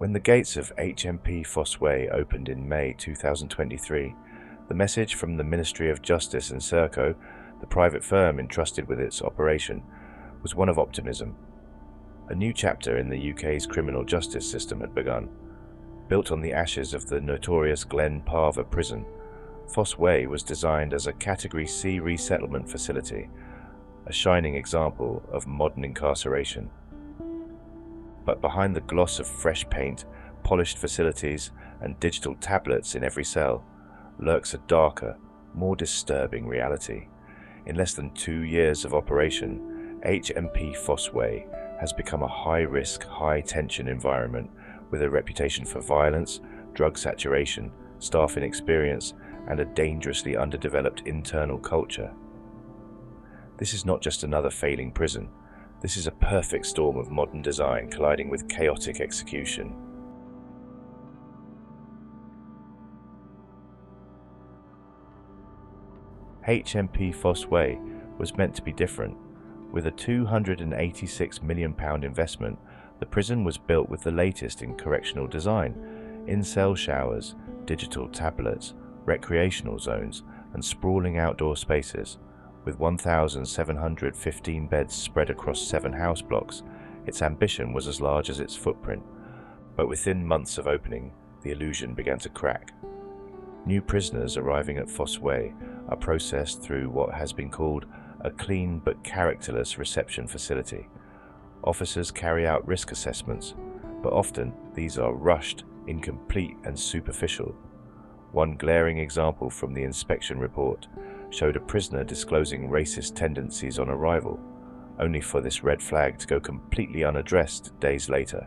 When the gates of HMP Fosse Way opened in May 2023, the message from the Ministry of Justice and Serco, the private firm entrusted with its operation, was one of optimism. A new chapter in the UK's criminal justice system had begun. Built on the ashes of the notorious Glen Parva prison, Fosse Way was designed as a Category C resettlement facility, a shining example of modern incarceration. But behind the gloss of fresh paint, polished facilities, and digital tablets in every cell lurks a darker, more disturbing reality. In less than 2 years of operation, HMP Fosse Way has become a high-risk, high-tension environment with a reputation for violence, drug saturation, staff inexperience, and a dangerously underdeveloped internal culture. This is not just another failing prison. This is a perfect storm of modern design colliding with chaotic execution. HMP Fosse Way was meant to be different. With a £286 million investment, the prison was built with the latest in correctional design: in-cell showers, digital tablets, recreational zones, and sprawling outdoor spaces. With 1,715 beds spread across 7 house blocks, its ambition was as large as its footprint. But within months of opening, the illusion began to crack. New prisoners arriving at Fosse Way are processed through what has been called a clean but characterless reception facility. Officers carry out risk assessments, but often these are rushed, incomplete, and superficial. One glaring example from the inspection report showed a prisoner disclosing racist tendencies on arrival, only for this red flag to go completely unaddressed days later.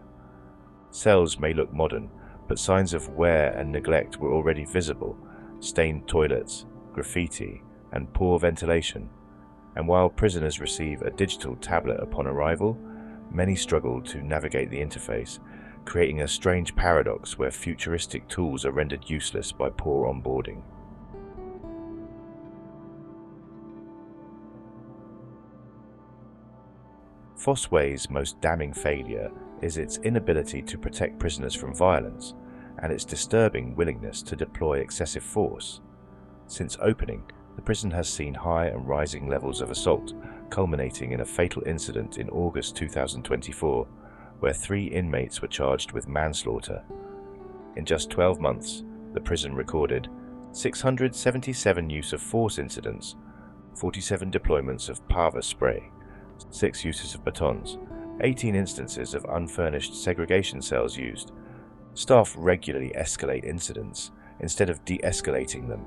Cells may look modern, but signs of wear and neglect were already visible: stained toilets, graffiti, and poor ventilation. And while prisoners receive a digital tablet upon arrival, many struggle to navigate the interface, creating a strange paradox where futuristic tools are rendered useless by poor onboarding. Fosse Way's most damning failure is its inability to protect prisoners from violence and its disturbing willingness to deploy excessive force. Since opening, the prison has seen high and rising levels of assault, culminating in a fatal incident in August 2024, where 3 inmates were charged with manslaughter. In just 12 months, the prison recorded 677 use of force incidents, 47 deployments of Parva spray, 6 uses of batons, 18 instances of unfurnished segregation cells used. Staff regularly escalate incidents instead of de-escalating them.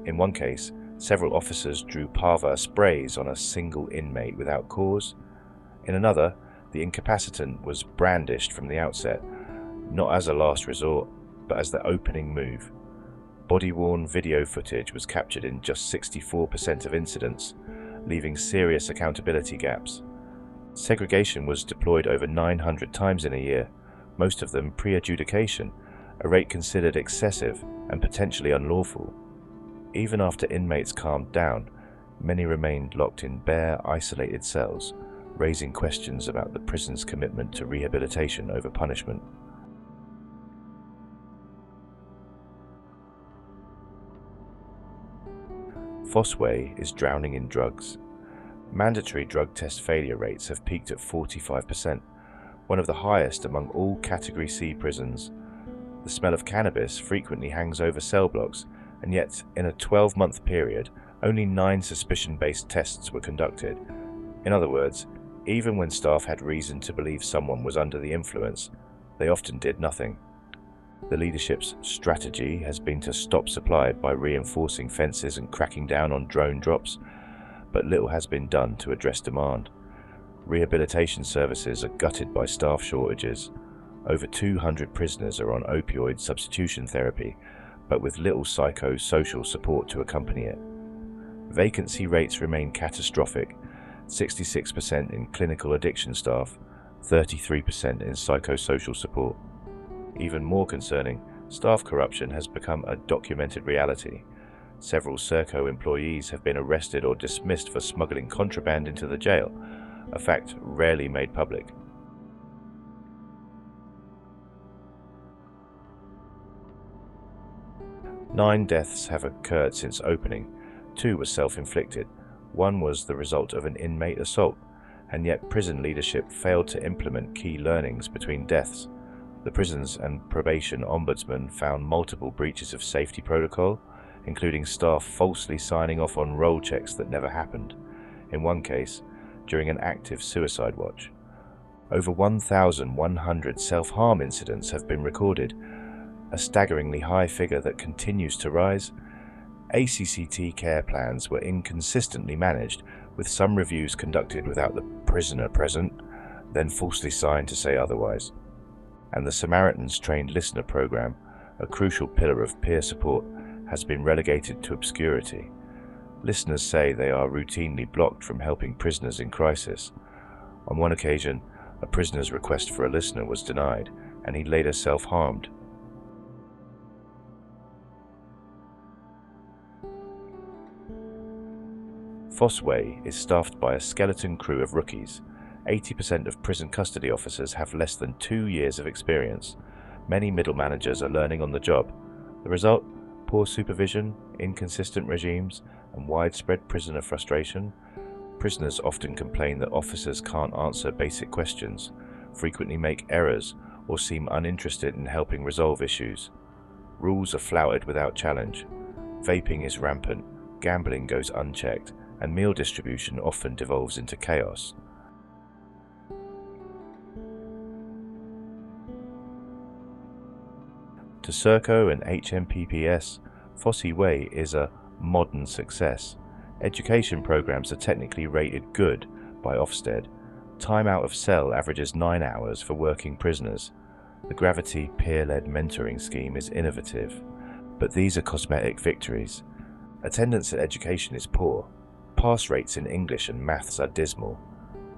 In one case, several officers drew Parva sprays on a single inmate without cause. In another, the incapacitant was brandished from the outset, not as a last resort, but as the opening move. Body-worn video footage was captured in just 64% of incidents, leaving serious accountability gaps. Segregation was deployed over 900 times in a year, most of them pre-adjudication, a rate considered excessive and potentially unlawful. Even after inmates calmed down, many remained locked in bare, isolated cells, raising questions about the prison's commitment to rehabilitation over punishment. Fosse Way is drowning in drugs. Mandatory drug test failure rates have peaked at 45%, one of the highest among all Category C prisons. The smell of cannabis frequently hangs over cell blocks, and yet, in a 12-month period, only 9 suspicion-based tests were conducted. In other words, even when staff had reason to believe someone was under the influence, they often did nothing. The leadership's strategy has been to stop supply by reinforcing fences and cracking down on drone drops, but little has been done to address demand. Rehabilitation services are gutted by staff shortages. Over 200 prisoners are on opioid substitution therapy, but with little psychosocial support to accompany it. Vacancy rates remain catastrophic: 66% in clinical addiction staff, 33% in psychosocial support. Even more concerning, staff corruption has become a documented reality. Several Serco employees have been arrested or dismissed for smuggling contraband into the jail, a fact rarely made public. 9 deaths have occurred since opening. 2 were self-inflicted. 1 was the result of an inmate assault, and yet prison leadership failed to implement key learnings between deaths. The Prisons and Probation Ombudsman found multiple breaches of safety protocol, including staff falsely signing off on roll checks that never happened, in one case, during an active suicide watch. Over 1,100 self-harm incidents have been recorded, a staggeringly high figure that continues to rise. ACCT care plans were inconsistently managed, with some reviews conducted without the prisoner present, then falsely signed to say otherwise. And the Samaritans Trained Listener program, a crucial pillar of peer support, has been relegated to obscurity. Listeners say they are routinely blocked from helping prisoners in crisis. On one occasion, a prisoner's request for a listener was denied, and he later self-harmed. Fosse Way is staffed by a skeleton crew of rookies. 80% of prison custody officers have less than 2 years of experience. Many middle managers are learning on the job. The result? Poor supervision, inconsistent regimes, and widespread prisoner frustration. Prisoners often complain that officers can't answer basic questions, frequently make errors, or seem uninterested in helping resolve issues. Rules are flouted without challenge. Vaping is rampant, gambling goes unchecked, and meal distribution often devolves into chaos. To Serco and HMPPS, Fosse Way is a modern success. Education programs are technically rated good by Ofsted. Time out of cell averages 9 hours for working prisoners. The Gravity peer-led mentoring scheme is innovative, but these are cosmetic victories. Attendance at education is poor. Pass rates in English and maths are dismal.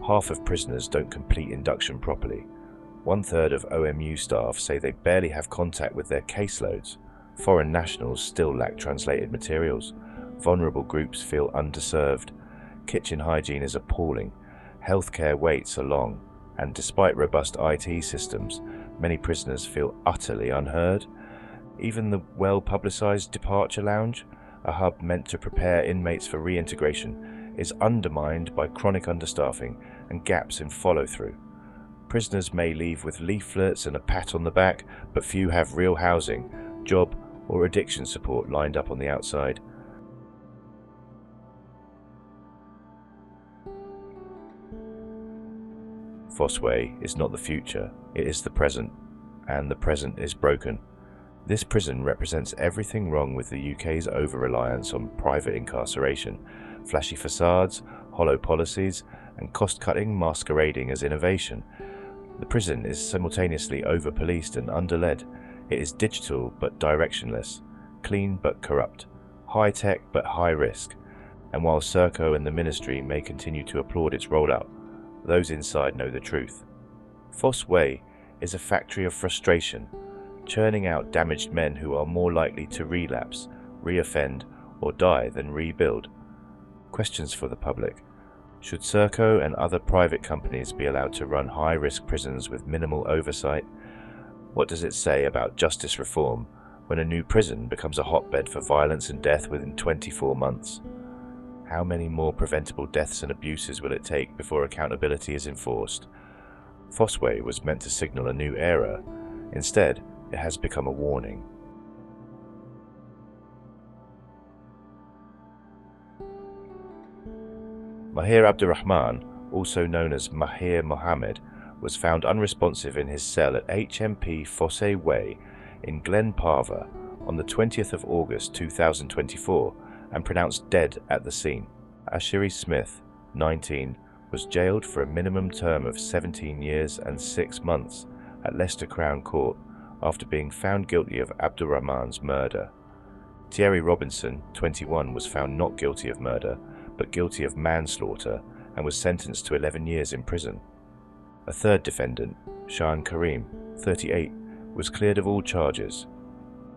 Half of prisoners don't complete induction properly. 1/3 of OMU staff say they barely have contact with their caseloads. Foreign nationals still lack translated materials. Vulnerable groups feel underserved. Kitchen hygiene is appalling. Healthcare waits are long. And despite robust IT systems, many prisoners feel utterly unheard. Even the well-publicized departure lounge, a hub meant to prepare inmates for reintegration, is undermined by chronic understaffing and gaps in follow-through. Prisoners may leave with leaflets and a pat on the back, but few have real housing, job, or addiction support lined up on the outside. Fosse Way is not the future, it is the present, and the present is broken. This prison represents everything wrong with the UK's over-reliance on private incarceration, flashy facades, hollow policies, and cost-cutting masquerading as innovation. The prison is simultaneously over-policed and under-led. It is digital but directionless, clean but corrupt, high-tech but high-risk. And while Serco and the ministry may continue to applaud its rollout, those inside know the truth. Fosse Way is a factory of frustration, churning out damaged men who are more likely to relapse, reoffend, or die than rebuild. Questions for the public. Should Serco and other private companies be allowed to run high-risk prisons with minimal oversight? What does it say about justice reform when a new prison becomes a hotbed for violence and death within 24 months? How many more preventable deaths and abuses will it take before accountability is enforced? Fosse Way was meant to signal a new era. Instead, it has become a warning. Mahir Abdurrahman, also known as Mahir Mohammed, was found unresponsive in his cell at HMP Fosse Way in Glen Parva on the 20th of August 2024 and pronounced dead at the scene. Ashiri Smith, 19, was jailed for a minimum term of 17 years and 6 months at Leicester Crown Court after being found guilty of Abdurrahman's murder. Thierry Robinson, 21, was found not guilty of murder, but guilty of manslaughter and was sentenced to 11 years in prison. A third defendant, Shan Karim, 38, was cleared of all charges.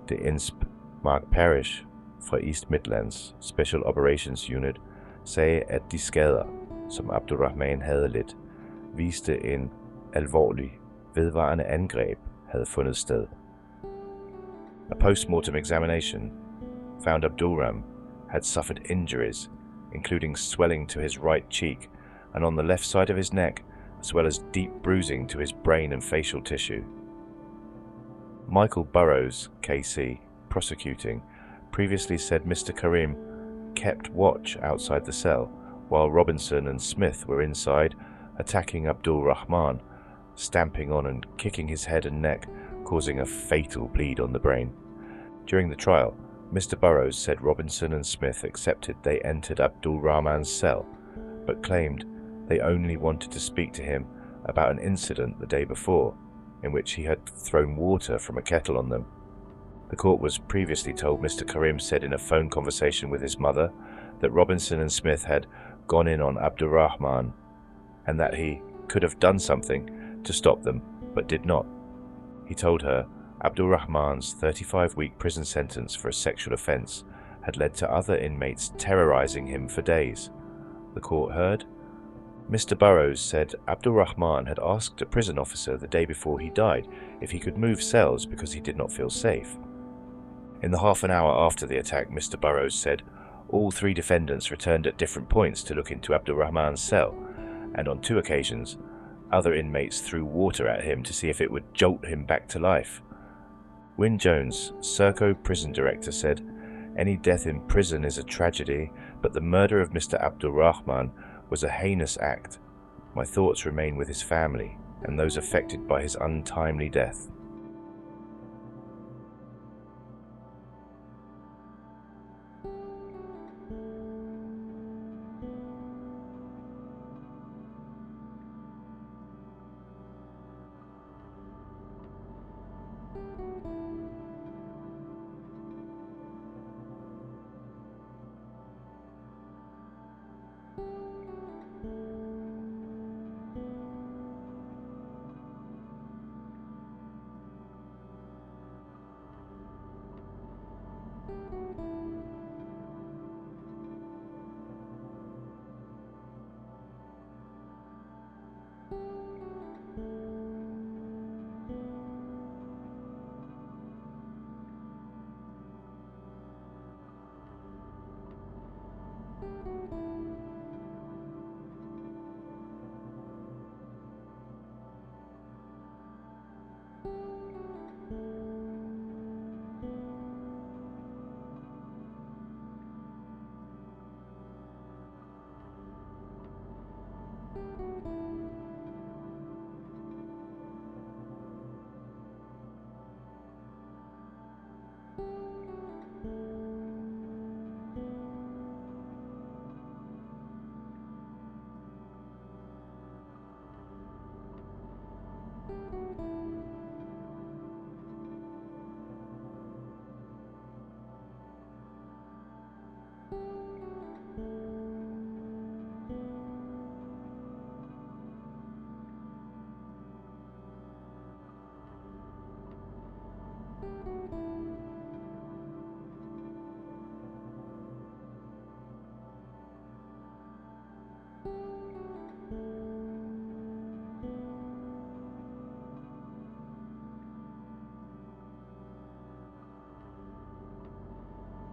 De INSP, Mark Parrish, for East Midlands Special Operations Unit, sagde, at de skader, som Abdurrahman havde lidt, viste en alvorlig, vedvarende angreb havde fundet sted. A post-mortem examination found Abdulrahman had suffered injuries, including swelling to his right cheek and on the left side of his neck, as well as deep bruising to his brain and facial tissue. Michael Burrows, KC, prosecuting, previously said Mr. Karim kept watch outside the cell while Robinson and Smith were inside attacking Abdul Rahman, stamping on and kicking his head and neck, causing a fatal bleed on the brain. During the trial, Mr. Burrows said Robinson and Smith accepted they entered Abdul Rahman's cell, but claimed they only wanted to speak to him about an incident the day before, in which he had thrown water from a kettle on them. The court was previously told Mr. Karim said in a phone conversation with his mother that Robinson and Smith had gone in on Abdurrahman and that he could have done something to stop them, but did not. He told her Abdurrahman's 35-week prison sentence for a sexual offence had led to other inmates terrorising him for days. The court heard. Mr. Burrows said Abdurrahman had asked a prison officer the day before he died if he could move cells because he did not feel safe. In the half an hour after the attack, Mr. Burrows said all three defendants returned at different points to look into Abdurrahman's cell, and on 2 occasions, other inmates threw water at him to see if it would jolt him back to life. Wyn Jones, Serco prison director, said, "Any death in prison is a tragedy, but the murder of Mr. Abdurrahman was a heinous act. My thoughts remain with his family and those affected by his untimely death."